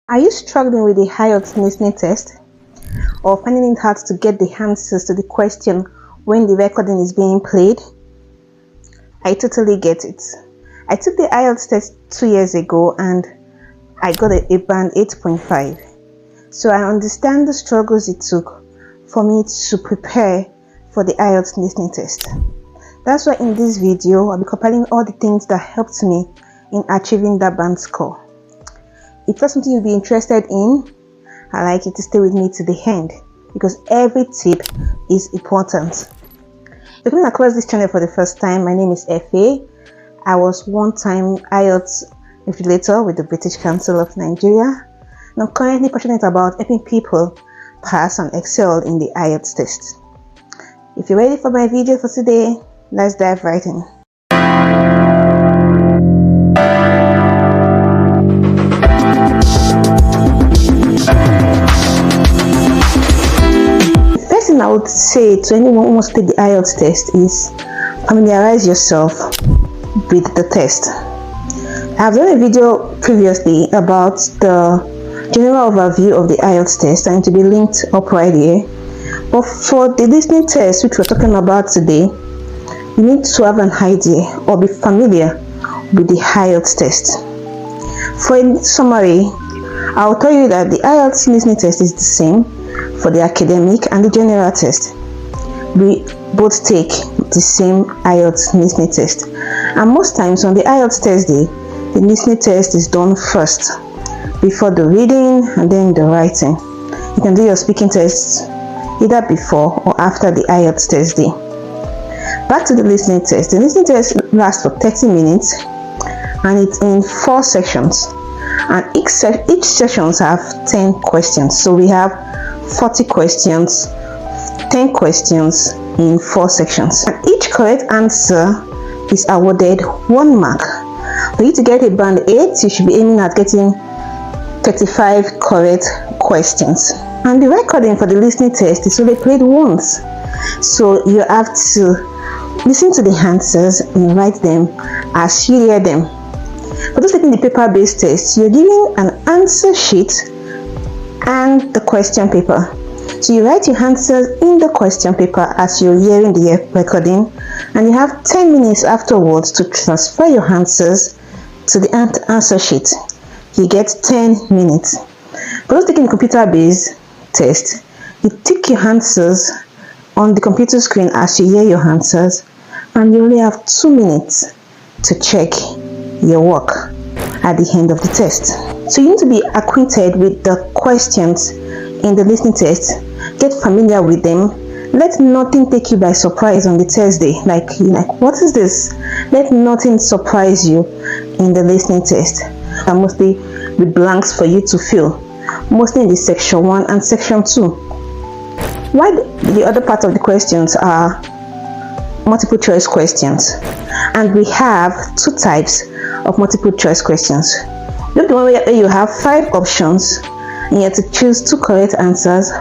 Are you struggling with the IELTS listening test or finding it hard to get the answers to the question when the recording is being played? I totally get it. I took the IELTS test 2 years ago and I got a band 8.5. So I understand the struggles it took for me to prepare for the IELTS listening test. That's why in this video, I'll be compiling all the things that helped me in achieving that band score. If that's something you'll be interested in, I'd like you to stay with me to the end because every tip is important. If you're coming across this channel for the first time, my name is Efe. I was one-time IELTS invigilator with the British Council of Nigeria, and I'm currently passionate about helping people pass and excel in the IELTS test. If you're ready for my video for today, let's dive right in. I would say to anyone who wants to take the IELTS test is familiarize yourself with the test. I've done a video previously about the general overview of the IELTS test and it will be linked up right here. But for the listening test, which we're talking about today, you need to have an idea or be familiar with the IELTS test. For a summary, I'll tell you that the IELTS listening test is the same for the academic and the general test. We both take the same IELTS listening test, and most times on the IELTS test day, the listening test is done first before the reading and then the writing. You can do your speaking tests either before or after the IELTS test day. Back to the listening test. The listening test lasts for 30 minutes and it's in 4 sections, and each sections have 10 questions. So we have 40 questions, 10 questions in 4 sections. And each correct answer is awarded 1 mark. For you to get a band 8, you should be aiming at getting 35 correct questions. And the recording for the listening test is only played once. So you have to listen to the answers and write them as you hear them. For those taking the paper-based test, you're given an answer sheet and the question paper. So you write your answers in the question paper as you're hearing the recording, and you have 10 minutes afterwards to transfer your answers to the answer sheet. You get 10 minutes. For those taking the computer-based test, you tick your answers on the computer screen as you hear your answers, and you only have 2 minutes to check your work at the end of the test. So you need to be acquainted with the questions in the listening test. Get familiar with them. Let nothing take you by surprise on the test day. Like what is this? Let nothing surprise you in the listening test. And mostly with blanks for you to fill. Mostly in the section 1 and section 2. While the other part of the questions are multiple choice questions. And we have 2 types of multiple choice questions. You have the one where you have 5 options and you have to choose 2 correct answers,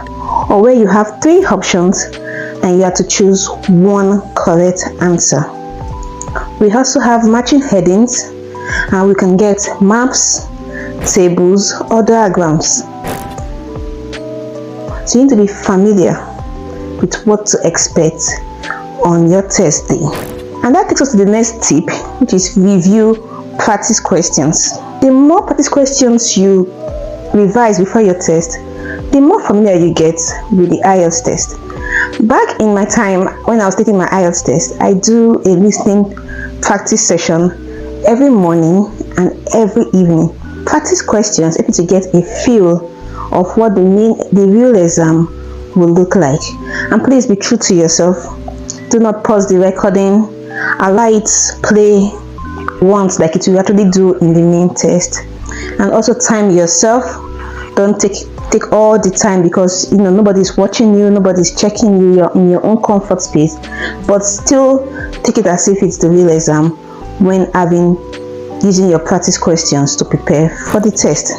or where you have 3 options and you have to choose 1 correct answer. We also have matching headings, and we can get maps, tables, or diagrams. So you need to be familiar with what to expect on your test day. And that takes us to the next tip, which is review practice questions. The more practice questions you revise before your test, the more familiar you get with the IELTS test. Back in my time when I was taking my IELTS test, I do a listening practice session every morning and every evening. Practice questions help you to get a feel of what the real exam will look like. And please be true to yourself. Do not pause the recording. Allow it play once like it will actually do in the main test. And also time yourself. Don't take all the time because nobody's watching you, nobody's checking you. You're in your own comfort space, but still take it as if it's the real exam when using your practice questions to prepare for the test.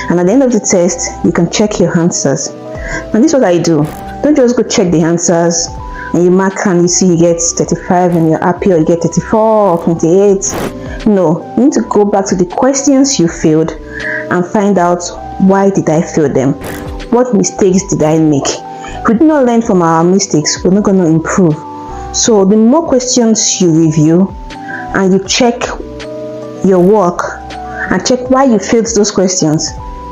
And at the end of the test, you can check your answers. And this is what I do. Don't just go check the answers and you mark and you see you get 35 and you're happy, or you get 34 or 28. No, you need to go back to the questions you failed and find out why did I fail them? What mistakes did I make? If we do not learn from our mistakes, we're not going to improve. So the more questions you review and you check your work and check why you failed those questions,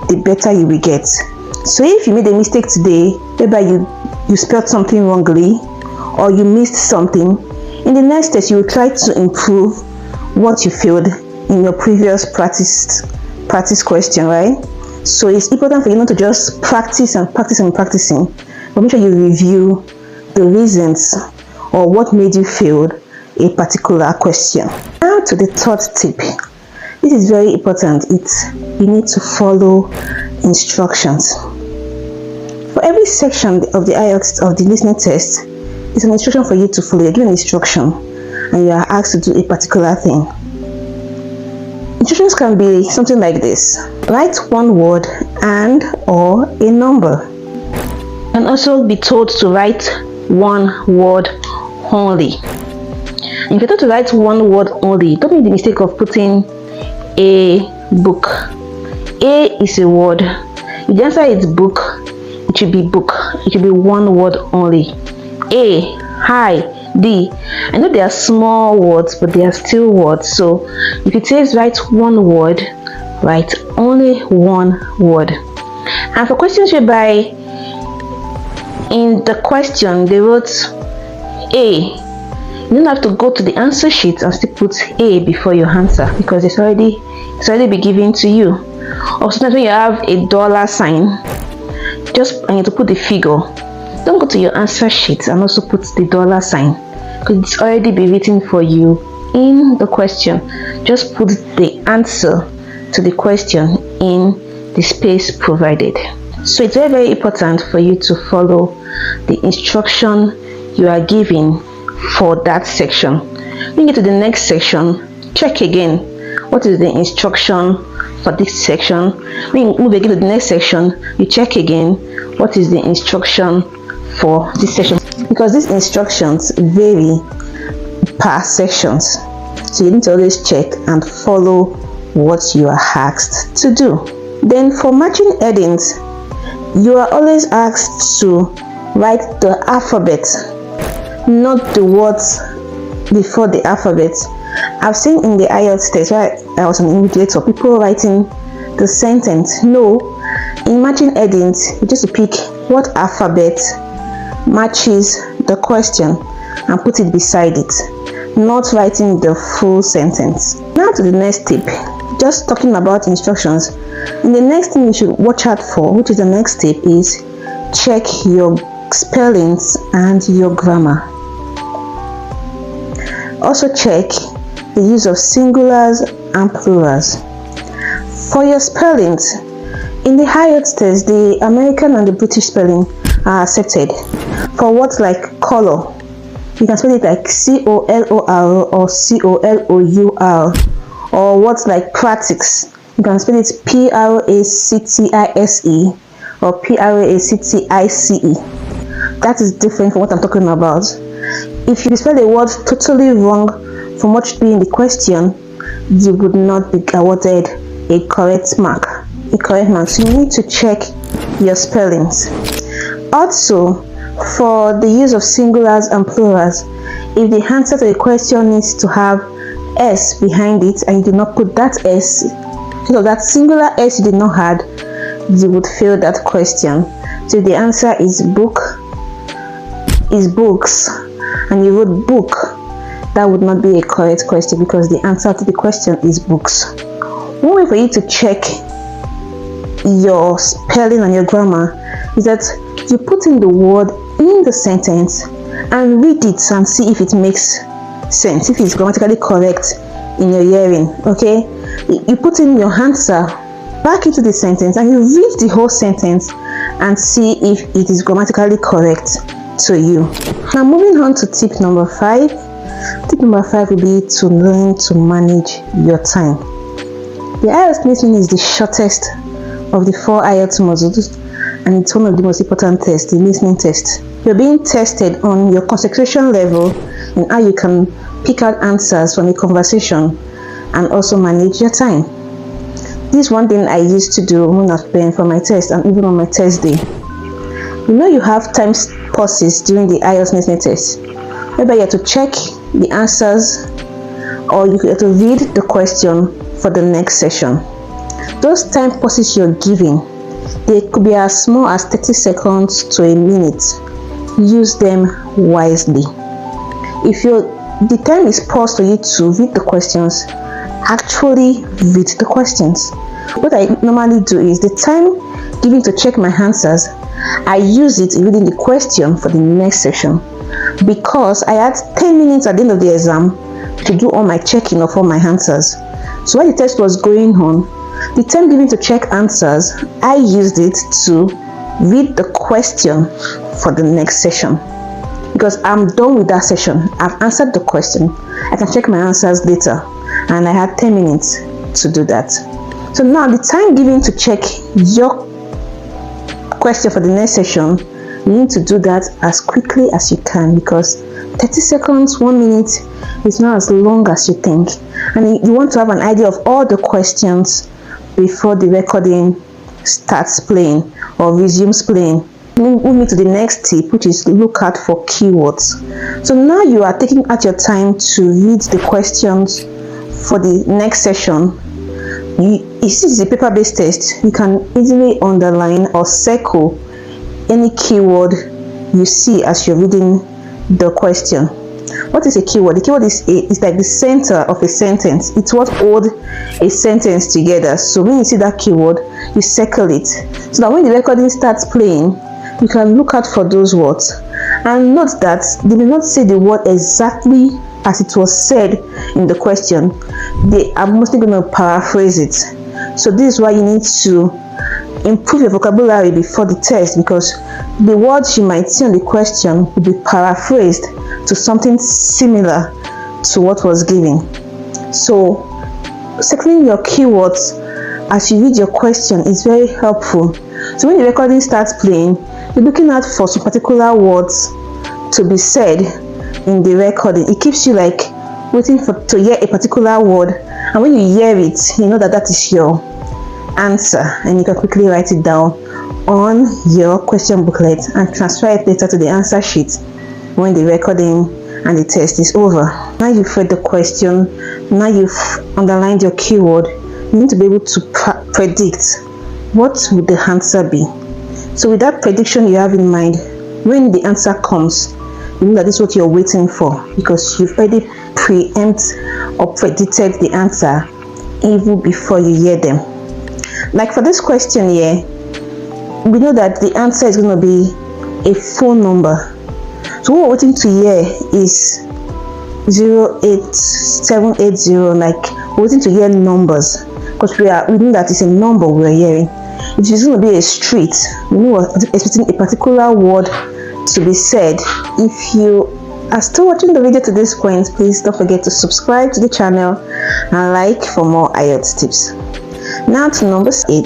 the better you will get. So if you made a mistake today, whereby you spelled something wrongly or you missed something, in the next test you will try to improve what you failed in your previous practice question, right? So it's important for you not to just practice and practicing, but make sure you review the reasons or what made you fail a particular question. Now to the third tip. This is very important. You need to follow instructions. For every section of the IELTS of the listening test, it's an instruction for you to follow. You're given an instruction and you are asked to do a particular thing. Instructions can be something like this: write one word and or a number. You can also be told to write one word only. If you're told to write one word only, don't make the mistake of putting a book. A is a word. If the answer is book, it should be book. It should be one word only. A, hi, D. I know they are small words, but they are still words. So if it says write one word, write only one word. And for questions whereby in the question they wrote A, you don't have to go to the answer sheet and still put A before your answer, because it's already been given to you. Or sometimes when you have a dollar sign, just need to put the figure. Don't go to your answer sheet and also put the dollar sign, because it's already been written for you in the question. Just put the answer to the question in the space provided. So it's very, very important for you to follow the instruction you are given for that section. When you get to the next section, check again what is the instruction for this section. When you move again to the next section, you check again what is the instruction for this section, because these instructions vary per sections. So you need to always check and follow what you are asked to do. Then for matching headings, you are always asked to write the alphabet, not the words before the alphabet. I've seen in the IELTS test where I was an invigilator, people writing the sentence. No, in matching headings, you just pick what alphabet matches the question and put it beside it, not writing the full sentence. Now to the next tip, just talking about instructions. And the next thing you should watch out for, which is the next tip, is check your spellings and your grammar. Also check the use of singulars and plurals. For your spellings, in the IELTS test, the American and the British spelling are accepted. For words like color, you can spell it like C-O-L-O-R or C-O-L-O-U-R. Or words like practice, you can spell it P-R-A-C-T-I-S-E or P-R-A-C-T-I-C-E. That is different from what I'm talking about. If you spell a word totally wrong from what should be in the question, you would not be awarded a correct mark. So you need to check your spellings. Also, for the use of singulars and plurals, if the answer to the question needs to have S behind it and you did not put that S, so that singular S you did not add, you would fail that question. So if the answer is book, is books, and you wrote book, that would not be a correct question because the answer to the question is books. One way for you to check your spelling and your grammar is that you put in the word in the sentence and read it and see if it makes sense, if it's grammatically correct in your hearing. Okay, you put in your answer back into the sentence and you read the whole sentence and see if it is grammatically correct to you. Now moving on to tip number 5. Tip number 5 will be to learn to manage your time. The IELTS listening is the shortest of the 4 IELTS modules and it's one of the most important tests, the listening test. You're being tested on your concentration level and how you can pick out answers from a conversation and also manage your time. This is one thing I used to do when I was preparing for my test and even on my test day. You know, you have time pauses during the IELTS listening test. Maybe you have to check the answers, or you have to read the question for the next session. Those time pauses you're giving, they could be as small as 30 seconds to a minute. Use them wisely. If the time is paused for you to read the questions, actually read the questions. What I normally do is the time given to check my answers, I use it in reading the question for the next session, because I had 10 minutes at the end of the exam to do all my checking of all my answers. So while the test was going on, the time given to check answers, I used it to read the question for the next session, because I'm done with that session. I've answered the question. I can check my answers later, and I had 10 minutes to do that. So now the time given to check your question for the next session, you need to do that as quickly as you can, because 30 seconds, 1 minute is not as long as you think, and you want to have an idea of all the questions before the recording starts playing or resumes playing. Move me to the next tip, which is look out for keywords. So now you are taking out your time to read the questions for the next session. If this is a paper-based test, you can easily underline or circle any keyword you see as you're reading the question. What is a keyword? The keyword is like the center of a sentence. It's what holds a sentence together. So when you see that keyword, you circle it, so that when the recording starts playing, you can look out for those words. And note that they may not say the word exactly as it was said in the question. They are mostly going to paraphrase it. So this is why you need to improve your vocabulary before the test, because the words you might see on the question will be paraphrased to something similar to what was given. So circling your keywords as you read your question is very helpful. So when the recording starts playing, you're looking out for some particular words to be said in the recording. It keeps you like waiting to hear a particular word, and when you hear it, you know that is your answer, and you can quickly write it down on your question booklet and transfer it later to the answer sheet when the recording and the test is over. Now you've read the question, now you've underlined your keyword, you need to be able to predict what would the answer be. So with that prediction you have in mind, when the answer comes, you know that this is what you're waiting for, because you've already preempted or predicted the answer even before you hear them. Like for this question here, we know that the answer is going to be a phone number. So what we're waiting to hear is 08780. Like we're waiting to hear numbers, because we know that it's a number we're hearing. If it's going to be a street, we know we're expecting a particular word to be said. If you are still watching the video to this point, please don't forget to subscribe to the channel and like for more IELTS tips. Now to number 8.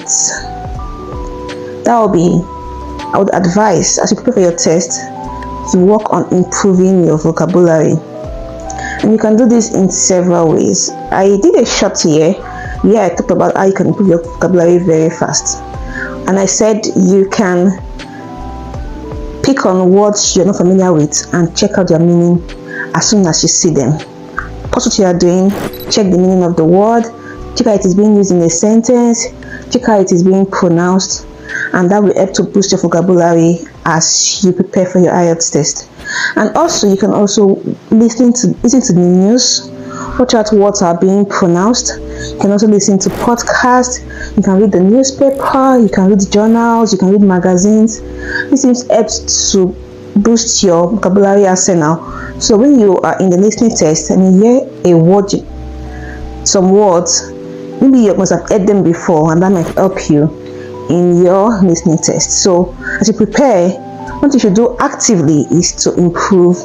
That will be, I would advise as you prepare for your test, you work on improving your vocabulary. And you can do this in several ways. I did a short here where I talked about how you can improve your vocabulary very fast. And I said you can pick on words you're not familiar with and check out their meaning as soon as you see them. Pause what you are doing, check the meaning of the word, check how it is being used in a sentence, check how it is being pronounced, and that will help to boost your vocabulary as you prepare for your IELTS test. And also you can also listen to the news, watch out words are being pronounced. You can also listen to podcasts, you can read the newspaper, you can read journals, you can read magazines. This things helps to boost your vocabulary arsenal. So when you are in the listening test and you hear a word, some words, maybe you must have heard them before, and that might help you in your listening test. So as you prepare, what you should do actively is to improve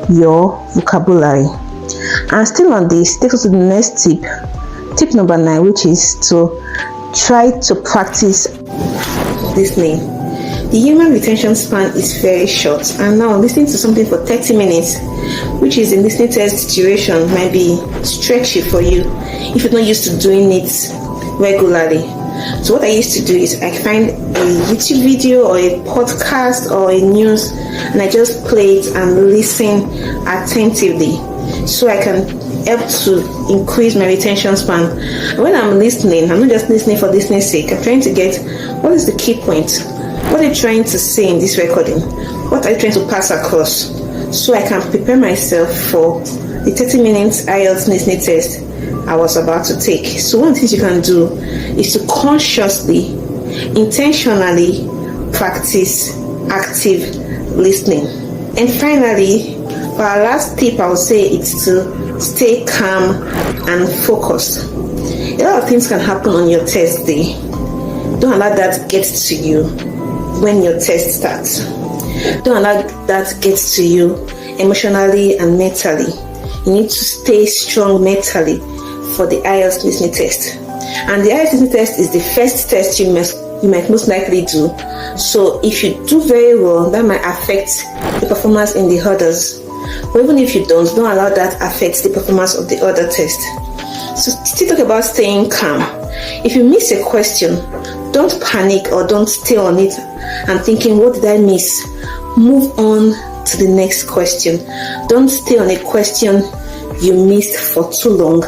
your vocabulary. And still on this, take us to the next tip. Tip number 9, which is to try to practice listening. The human retention span is very short, and now listening to something for 30 minutes, which is in listening test duration, might be stretchy for you if you're not used to doing it regularly. So what I used to do is I find a YouTube video or a podcast or a news, and I just play it and listen attentively so I can help to increase my retention span. And when I'm listening, I'm not just listening for listening's sake. I'm trying to get what is the key point. What are you trying to say in this recording? What are you trying to pass across? So I can prepare myself for the 30 minutes IELTS listening test I was about to take. So one of the things you can do is to consciously, intentionally practice active listening. And finally, for our last tip, I would say it's to stay calm and focused. A lot of things can happen on your test day. Don't allow that get to you when your test starts. Don't allow that get to you emotionally and mentally. You need to stay strong mentally for the IELTS listening test. And the IELTS listening test is the first test you might most likely do. So if you do very well, that might affect the performance in the others. But even if you don't allow that affect the performance of the other test. So still talk about staying calm. If you miss a question, don't panic or don't stay on it and thinking, what did I miss? Move on to the next question. Don't stay on a question you missed for too long.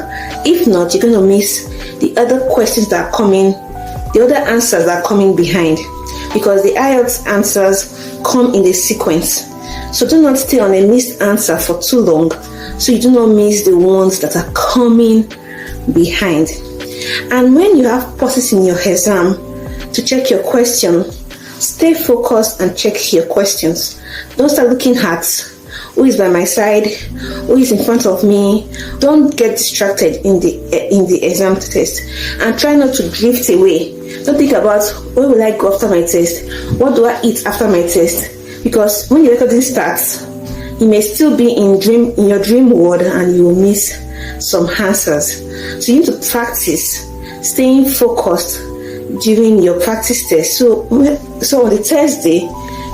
If not, you're going to miss the other questions that are coming, the other answers that are coming behind, because the IELTS answers come in a sequence. So do not stay on a missed answer for too long, so you do not miss the ones that are coming behind. And when you have pauses in your exam to check your question, stay focused and check your questions. Don't start looking at who is by my side, who is in front of me. Don't get distracted in the exam test, and try not to drift away. Don't think about where will I go after my test, what do I eat after my test, because when your recording starts, you may still be in your dream world and you will miss some answers. So you need to practice staying focused during your practice test. So on the test day,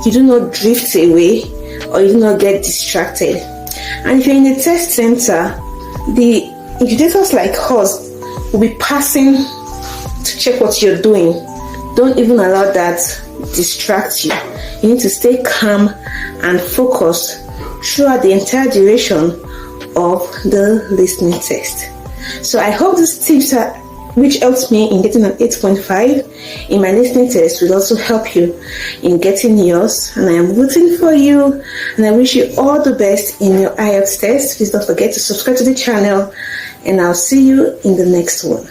you do not drift away or you do not get distracted. And if you're in the test center, the invigilators like us will be passing to check what you're doing. Don't even allow that distract you. You need to stay calm and focused throughout the entire duration of the listening test. So I hope these tips which helped me in getting an 8.5 in my listening test will also help you in getting yours. And I am rooting for you, and I wish you all the best in your IELTS test. Please don't forget to subscribe to the channel, and I'll see you in the next one.